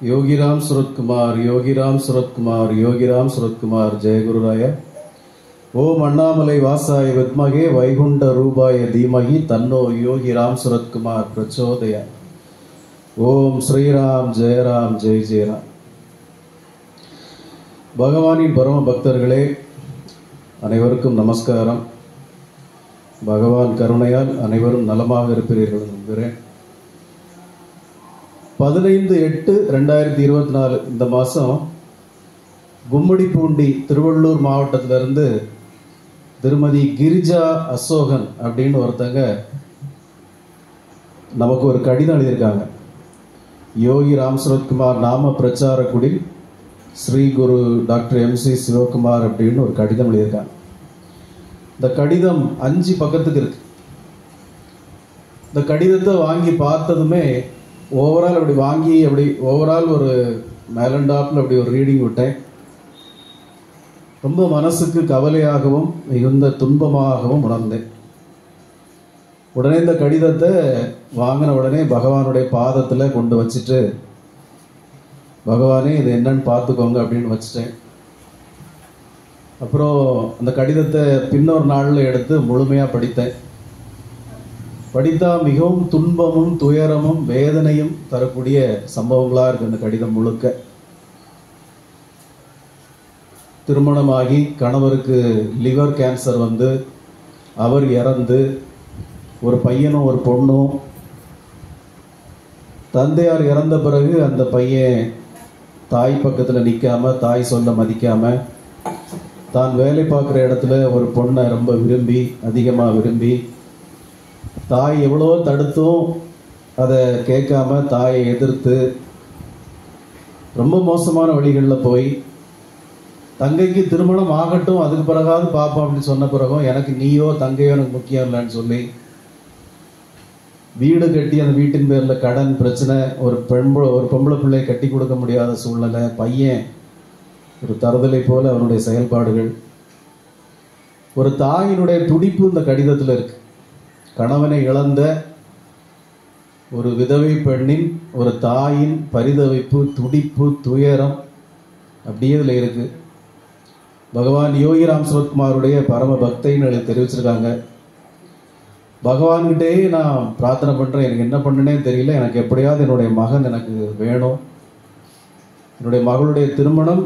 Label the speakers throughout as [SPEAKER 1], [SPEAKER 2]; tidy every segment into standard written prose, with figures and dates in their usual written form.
[SPEAKER 1] योगीराम सूरत कुमार, योगीराम सूरत कुमार, योगीराम सूरत कुमार, जय गुरुराय। ओम अन्नामलै वासाय विद्महे वैकुंठ रूपाय धीमहि तन्नो योगीराम सूरत कुमार प्रचोदयात्। ओम श्रीराम जय राम जय जय राम। பகவானின் பரம பக்தர்களே அனைவருக்கும் நமஸ்காரம். பகவான் கருணையால் அனைவரும் நலமாக இருப்பீர்கள் நம்புகிறேன். 15/8/2024 இந்த மாதம் கும்மிடிப்பூண்டி திருவள்ளூர் மாவட்டத்திலிருந்து திருமதி கிரிஜா அசோகன் அப்படின்னு ஒருத்தங்க நமக்கு ஒரு கடிதம் எழுதியிருக்காங்க. யோகி ராம் சரத்குமார் நாம பிரச்சார குடில் ஸ்ரீ குரு டாக்டர் MC சிவகுமார் அப்படின்னு ஒரு கடிதம் எழுதியிருக்காங்க. இந்த கடிதம் 5 பக்கத்துக்கு இருக்கு. இந்த கடிதத்தை வாங்கி பார்த்ததுமே ஓவரால் அப்படி வாங்கி அப்படி ஓவரால் ஒரு மேலண்டாப்பில் அப்படி ஒரு ரீடிங் விட்டேன். ரொம்ப மனசுக்கு கவலையாகவும் மிகுந்த துன்பமாகவும் உணர்ந்தேன். உடனே இந்த கடிதத்தை வாங்கின உடனே பகவானுடைய பாதத்தில் கொண்டு வச்சுட்டு, பகவானே இது என்னன்னு பார்த்துக்கோங்க அப்படின்னு வச்சுட்டேன். அப்புறம் அந்த கடிதத்தை பின்னொரு நாளில் எடுத்து முழுமையாக படித்தேன். படித்தா மிகவும் துன்பமும் துயரமும் வேதனையும் தரக்கூடிய சம்பவங்களாக இருக்கு இந்த கடிதம் முழுக்க. திருமணமாகி கணவருக்கு லிவர் கேன்சர் வந்து அவர் இறந்து ஒரு பையனும் ஒரு பொண்ணும், தந்தையார் இறந்த பிறகு அந்த பையன் தாய் பக்கத்தில் நிற்காம தாய் சொல்ல மதிக்காம தான் வேலை பார்க்குற இடத்துல ஒரு பொண்ணை ரொம்ப விரும்பி அதிகமாக விரும்பி தாய் எவ்வளோ தடுத்தும் அதை கேட்காம தாயை எதிர்த்து ரொம்ப மோசமான வழிகளில் போய் தங்கைக்கு திருமணம் ஆகட்டும் அதுக்கு பிறகாவது பார்ப்போம் அப்படின்னு சொன்ன பிறகும் எனக்கு நீயோ தங்கையோ எனக்கு முக்கியம் இல்லைன்னு சொல்லி வீடு கட்டி அந்த வீட்டின் பேரில் கடன் பிரச்சனை, ஒரு பொம்பளை பிள்ளையை கட்டி கொடுக்க முடியாத சூழ்நிலை, பையன் ஒரு தருதலை போல அவனுடைய செயல்பாடுகள், ஒரு தாயினுடைய துடிப்பு இந்த கடிதத்தில் இருக்கு. கணவனை இழந்த ஒரு விதவை பெண்ணின் ஒரு தாயின் பரிதவிப்பு, துடிப்பு, துயரம் அப்படியே இதில் இருக்கு. பகவான் யோகி ராம் சரத்குமாருடைய பரம பக்தைன்னு தெரிவிச்சிருக்காங்க. பகவான்கிட்டே நான் பிரார்த்தனை பண்ணுறேன், எனக்கு என்ன பண்ணனே தெரியல, எனக்கு எப்படியாவது என்னுடைய மகன் எனக்கு வேணும், என்னுடைய மகளுடைய திருமணம்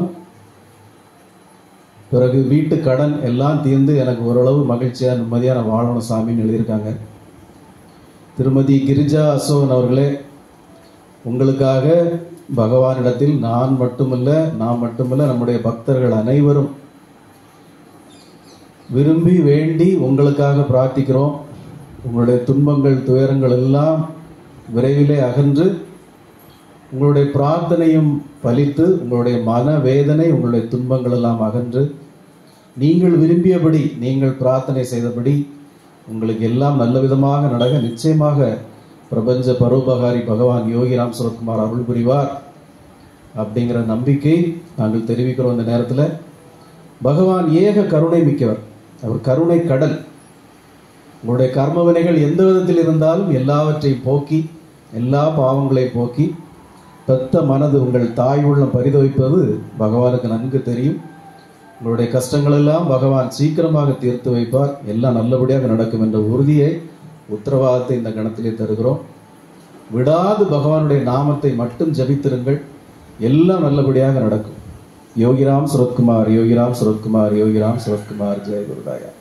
[SPEAKER 1] பிறகு வீட்டு கடன் எல்லாம் தீர்ந்து எனக்கு ஓரளவு மகிழ்ச்சியாக நிம்மதியாக நான் வாழணும் சாமின்னு எழுதியிருக்காங்க. திருமதி கிரிஜா அசோகன் அவர்களே, உங்களுக்காக பகவானிடத்தில் நான் மட்டுமல்ல நம்முடைய பக்தர்கள் அனைவரும் விரும்பி வேண்டி உங்களுக்காக பிரார்த்திக்கிறோம். உங்களுடைய துன்பங்கள் துயரங்கள் எல்லாம் விரைவிலே அகன்று உங்களுடைய பிரார்த்தனையும் பலித்து உங்களுடைய மனவேதனை உங்களுடைய துன்பங்கள் எல்லாம் அகன்று நீங்கள் விரும்பியபடி நீங்கள் பிரார்த்தனை செய்தபடி உங்களுக்கு எல்லாம் நல்ல விதமாக நடக்க நிச்சயமாக பிரபஞ்ச பரோபகாரி பகவான் யோகி ராம் சரத்குமார் அருள் புரிவார் அப்படிங்கிற நம்பிக்கை நாங்கள் தெரிவிக்கிறோம். இந்த நேரத்தில் பகவான் ஏக கருணை மிக்கவர், அவர் கருணை கடல். உங்களுடைய கர்ம வினைகள் எந்த விதத்தில் இருந்தாலும் எல்லாவற்றையும் போக்கி எல்லா பாவங்களையும் போக்கி பெத்த மனது உங்கள் தாய் உள்ளம் பரிதவிப்பது பகவானுக்கு நன்கு தெரியும். உங்களுடைய கஷ்டங்கள் எல்லாம் பகவான் சீக்கிரமாக தீர்த்து வைப்பார், எல்லாம் நல்லபடியாக நடக்கும் என்ற உறுதியை உத்தரவாதத்தை இந்த கணத்திலே தருகிறோம். விடாது பகவானுடைய நாமத்தை மட்டும் ஜபித்திருங்கள், எல்லாம் நல்லபடியாக நடக்கும். யோகிராம் சரத்குமார், யோகிராம் சரத்குமார், யோகிராம் சரத்குமார், ஜெய குருதாயா.